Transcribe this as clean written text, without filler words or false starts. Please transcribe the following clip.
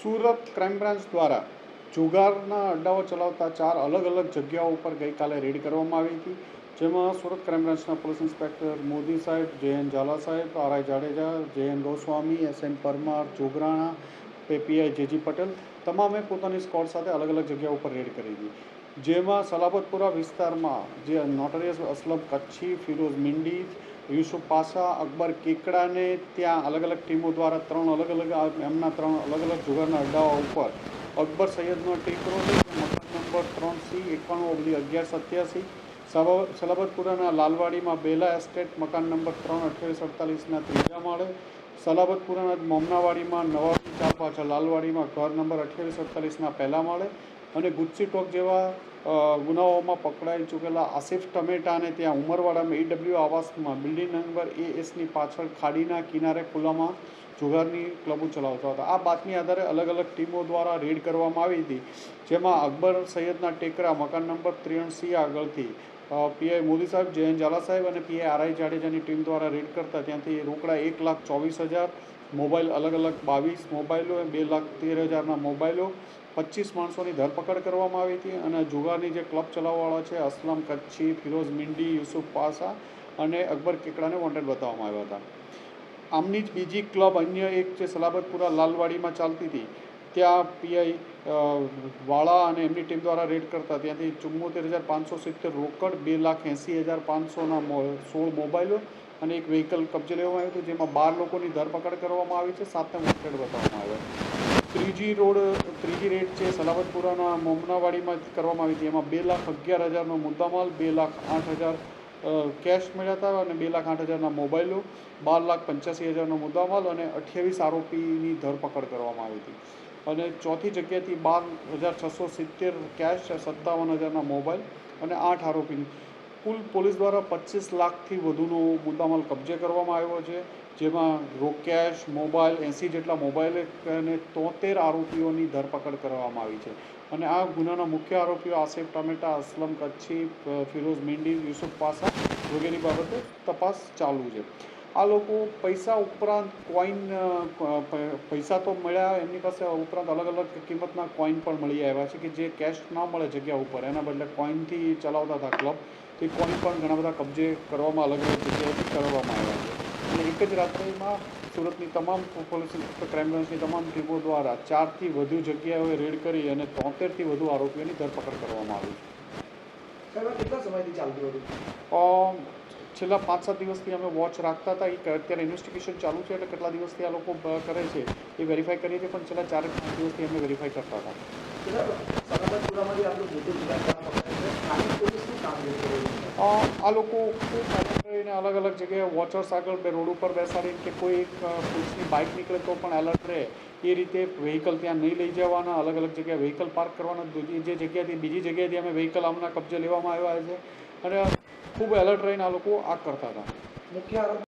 Surat crime branch દ્વારા જુગારના અડ્ડાઓ ચલાવતા 4 અલગ અલગ જગ્યાઓ ઉપર ગઈકાલે રેડ કરવામાં આવી હતી, જેમાં સુરત ક્રાઇમ બ્રાન્ચના પોલીસ ઇન્સ્પેક્ટર મોદી સાહેબ, જે.એન. ઝાલા સાહેબ, આર.આઈ. જાડેજા, જે.એન. ગોસ્વામી, એસ.એન. પરમાર, જોગરાણા, પીઆઈ જે.જી. પટેલ તમામે પોતાની સ્કોડ સાથે અલગ અલગ જગ્યાઓ ઉપર રેડ કરી હતી, જેમાં સલાબતપુરા વિસ્તારમાં જે નોટરિયસ અસલમ કચ્છી, ફિરોઝ મિંડી, યુસુફ પાસા, અકબર કેકડાને ત્યાં અલગ અલગ ટીમો દ્વારા ત્રણ અલગ અલગ જુગારના અડ્ડાઓ ઉપર અકબર સૈયદનો ટેકરો છે, મકાન નંબર 3C 91/1187, સલાબતપુરાના લાલવાડીમાં બેલા એસ્ટેટ મકાન નંબર 3 2848ના ત્રીજા માળે, સલાબતપુરાના મોમનાવાડીમાં નવાબી ચાર પાછળ લાલવાડીમાં ઘર નંબર 2848ના પહેલા માળે અને ગુજસી ટોક જેવા ગુનાઓમાં પકડાઈ ચૂકેલા આસિફ ટમેટાને ત્યાં ઉમરવાડામાં EW આવાસમાં બિલ્ડિંગ નંબર ASની પાછળ ખાડીના કિનારે ખુલ્લામાં જુગારની ક્લબો ચલાવતા હતા. આ બાતમી આધારે અલગ અલગ ટીમો દ્વારા રેડ કરવામાં આવી હતી, જેમાં અકબર સૈયદના ટેકરા મકાન નંબર 3C આગળથી પીઆઈ મોદી સાહેબ, જે.એન. ઝાલા સાહેબ અને પીઆઈ આર.આઈ. જાડેજાની ટીમ દ્વારા રેડ કરતા ત્યાંથી રોકડા 1,24,000, મોબાઈલ અલગ અલગ 22 મોબાઈલો, 2,13,000ના મોબાઈલો, 25 માણસોની ધરપકડ કરવામાં આવી હતી અને જુગારની જે ક્લબ ચલાવવાવાળા છે અસલમ કચ્છી, ફિરોઝ મિંડી, યુસુફ પાસા અને અકબર કેકડાને વોન્ટેડ બતાવવામાં આવ્યા હતા. આમની જ બીજી ક્લબ અન્ય એક જે સલાબતપુરા લાલવાડીમાં ચાલતી હતી, ત્યાં પીઆઈ વાળા અને એમની ટીમ દ્વારા રેડ કરતા ત્યાંથી 74,570 રોકડ, 2,80,500ના 16 મોબાઈલો અને એક વ્હીકલ કબજે લેવામાં આવ્યું હતું, જેમાં 12 લોકોની ધરપકડ કરવામાં આવી છે, 7ને વોન્ટેડ બતાવવામાં આવ્યા. ત્રીજી રેડ છે સલાબતપુરાના મોમનાવાડીમાં કરવામાં આવી હતી, એમાં 2,11,000નો મુદ્દામાલ, 2,08,000 કેશ મળ્યા હતા અને 2,08,000ના મોબાઈલો, 12,85,000નો મુદ્દામાલ અને 28 આરોપીની ધરપકડ કરવામાં આવી હતી. અને ચોથી જગ્યાએથી 12,670 કેશ, 57,000ના મોબાઈલ અને 8 આરોપીની કુલ પોલીસ દ્વારા 25 લાખથી વધુનો મુદ્દામાલ કબજે કરવામાં આવ્યો છે, જેમાં કેશ, મોબાઈલ 80 જેટલા મોબાઈલ અને 73 આરોપીઓની ધરપકડ કરવામાં આવી છે. અને આ ગુનાના મુખ્ય આરોપીઓ આસિફ ટમેટા, અસલમ કચ્છી, ફિરોઝ મિંડી, યુસુફ પાસા વગેરે બાબતે તપાસ ચાલુ છે. આ લોકો પૈસા ઉપરાંત પૈસા તો મળ્યા, એમની પાસે ઉપરાંત અલગ અલગ કિંમતના કોઈન પણ મળી આવ્યા છે કે જે કેશ ના મળે જગ્યા ઉપર, એના બદલે કોઈનથી ચલાવતા હતા ક્લબ, તે કોઈન પણ ઘણા બધા કબજે કરવામાં અલગ અલગ જગ્યાએથી કરવામાં આવ્યા છે. અને એક જ રાત્રિમાં સુરતની તમામ પોલીસ ક્રાઇમ બ્રાન્ચની તમામ ટીમો દ્વારા 4થી વધુ જગ્યાઓએ રેડ કરી અને 73થી વધુ આરોપીઓની ધરપકડ કરવામાં આવી છે. કેટલા સમયથી ચાલતું હતું? છેલ્લા 5-7 દિવસથી અમે વોચ રાખતા હતા. અત્યારે ઇન્વેસ્ટિગેશન ચાલુ છે, એટલે કેટલા દિવસથી આ લોકો કરે છે એ વેરીફાઈ કરીએ છીએ, પણ છેલ્લા 4-5 દિવસથી અમે વેરીફાઈ કરતા હતા. આ લોકો ખૂબ એલર્ટ રહીને અલગ અલગ જગ્યાએ વોચર્સ આગળ રોડ ઉપર બેસાડીને કે કોઈ એક પોલીસની બાઇક નીકળે તો પણ એલર્ટ રહે એ રીતે વ્હીકલ ત્યાં નહીં લઈ જવાના, અલગ અલગ જગ્યાએ વ્હીકલ પાર્ક કરવાના, જે જગ્યાએથી બીજી જગ્યાએથી અમે વ્હીકલ આમના કબજે લેવામાં આવ્યા છે અને ખૂબ એલર્ટ રહીને આ લોકો આ કરતા હતા. મુખ્ય આરોપી